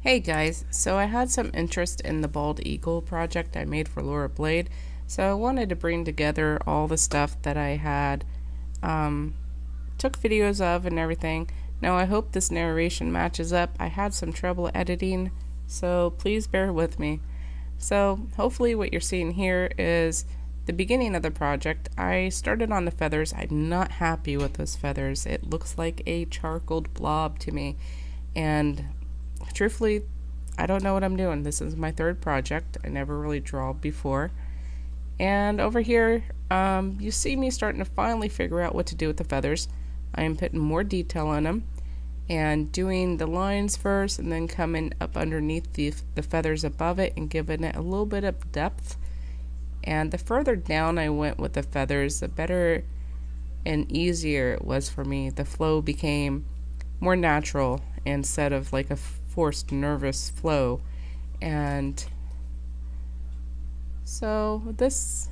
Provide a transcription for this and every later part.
Hey guys, so I had some interest in the bald eagle project I made for Laura Blade, so I wanted to bring together all the stuff that I had um, took videos of and everything. Now I hope this narration matches up. I had some trouble editing, so please bear with me. So hopefully what you're seeing here is the beginning of the project. I started on the feathers. I'm not happy with those feathers. It looks like a charcoaled blob to me, and truthfully, I don't know what I'm doing. This is my third project. I never really draw before. And over here, you see me starting to finally figure out what to do with the feathers. I am putting more detail on them and doing the lines first and then coming up underneath the feathers above it and giving it a little bit of depth. And the further down I went with the feathers, the better and easier it was for me. The flow became more natural instead of like a forced nervous flow. And so this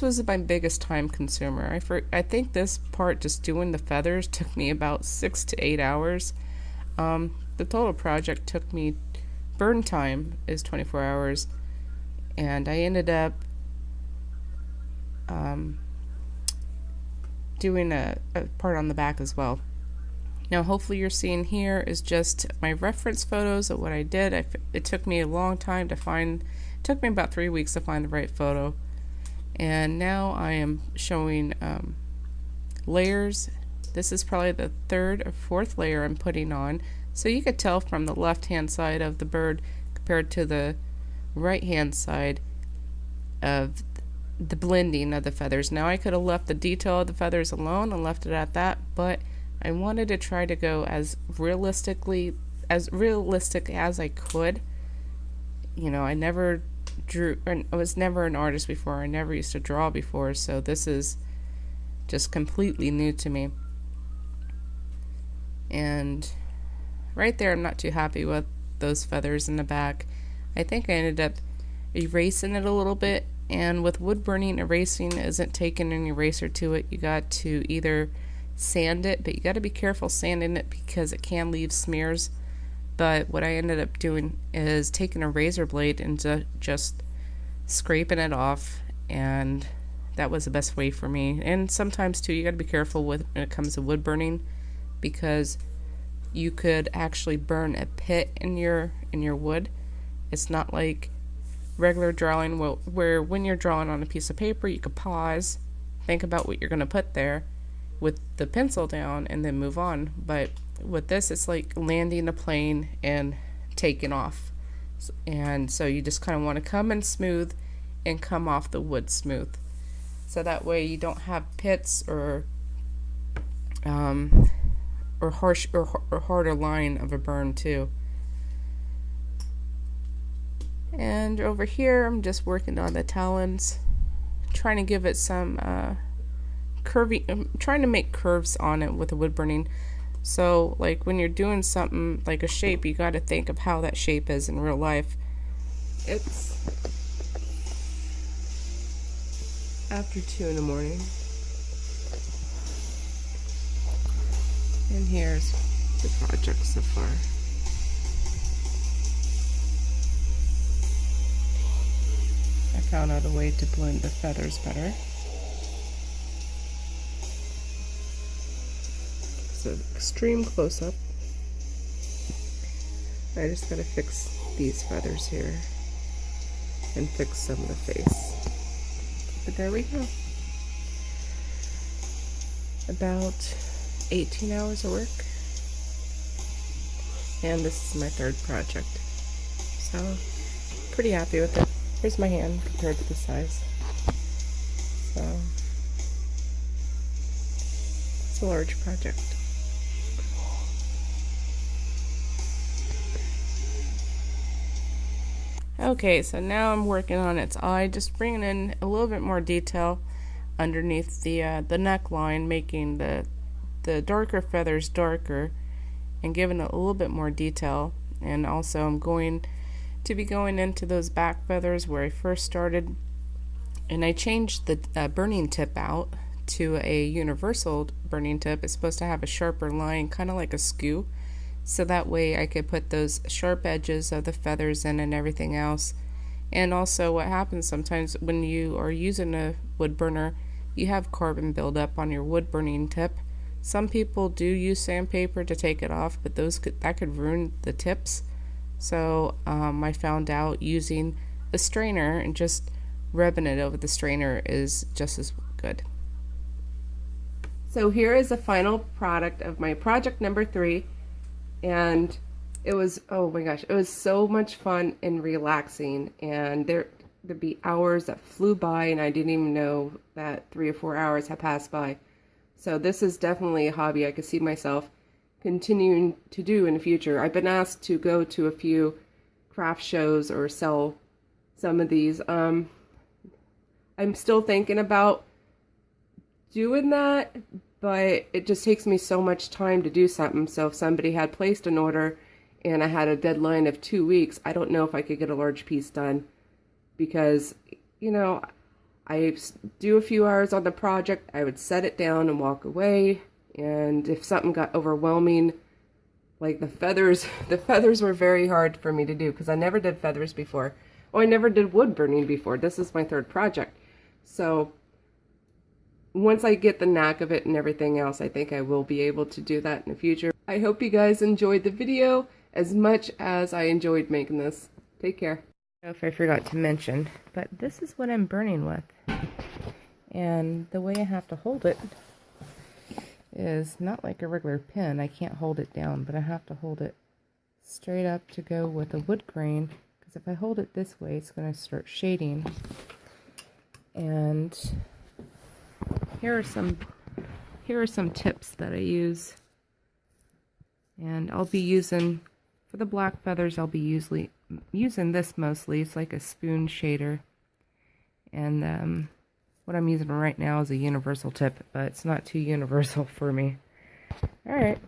was my biggest time consumer. I think this part, just doing the feathers, took me about 6 to 8 hours. The total project took me, burn time is 24 hours, and I ended up doing a part on the back as well. Now hopefully you're seeing here is just my reference photos of what I did. It took me a long time to find, it took me about 3 weeks to find the right photo. And now I am showing layers. This is probably the third or fourth layer I'm putting on. So you could tell from the left hand side of the bird compared to the right hand side of the blending of the feathers. Now I could have left the detail of the feathers alone and left it at that, but I wanted to try to go as realistic as I could. You know, I never drew, and I was never an artist before. I never used to draw before, so this is just completely new to me. And right there, I'm not too happy with those feathers in the back. I think I ended up erasing it a little bit, and with wood burning, erasing isn't taking an eraser to it. You got to either sand it, but you got to be careful sanding it because it can leave smears. But what I ended up doing is taking a razor blade and just scraping it off, and that was the best way for me. And sometimes too, you got to be careful when it comes to wood burning, because you could actually burn a pit in your wood. It's not like regular drawing where when you're drawing on a piece of paper, you could pause, think about what you're going to put there with the pencil down, and then move on. But with this, it's like landing a plane and taking off. And so you just kind of want to come in smooth and come off the wood smooth. So that way you don't have pits or harsh or harder line of a burn too. And over here, I'm just working on the talons, trying to give it some curvy. I'm trying to make curves on it with the wood burning. So, like when you're doing something like a shape, you got to think of how that shape is in real life. It's after 2 in the morning, and here's the project so far. I found out a way to blend the feathers better. So extreme close-up. I just gotta fix these feathers here and fix some of the face. But there we go. About 18 hours of work. And this is my third project. So, pretty happy with it. Here's my hand compared to the size. So, it's a large project. Okay, so now I'm working on its eye, just bringing in a little bit more detail underneath the neckline, making the darker feathers darker and giving it a little bit more detail. And also I'm going to be going into those back feathers where I first started, and I changed the burning tip out to a universal burning tip. It's supposed to have a sharper line, kind of like a skew, so that way I could put those sharp edges of the feathers in and everything else. And also what happens sometimes when you are using a wood burner, you have carbon buildup on your wood burning tip. Some people do use sandpaper to take it off, but that could ruin the tips. So I found out using a strainer and just rubbing it over the strainer is just as good. So here is the final product of my project number 3, and it was, oh my gosh, it was so much fun and relaxing, and there'd be hours that flew by and I didn't even know that 3 or 4 hours had passed by. So this is definitely a hobby I could see myself continuing to do in the future. I've been asked to go to a few craft shows or sell some of these. I'm still thinking about doing that, but it just takes me so much time to do something. So if somebody had placed an order and I had a deadline of 2 weeks, I don't know if I could get a large piece done, because, you know, I do a few hours on the project, I would set it down and walk away, and if something got overwhelming, like the feathers were very hard for me to do because I never did feathers before. Oh, I never did wood burning before. This is my 3rd project. So once I get the knack of it and everything else, I think I will be able to do that in the future. I hope you guys enjoyed the video as much as I enjoyed making this. Take care. I don't know if I forgot to mention, but this is what I'm burning with. And the way I have to hold it is not like a regular pen. I can't hold it down, but I have to hold it straight up to go with a wood grain, because if I hold it this way, it's going to start shading. And here are some tips that I use. And I'll be using, for the black feathers, I'll be using this mostly. It's like a spoon shader. And what I'm using right now is a universal tip, but it's not too universal for me. Alright.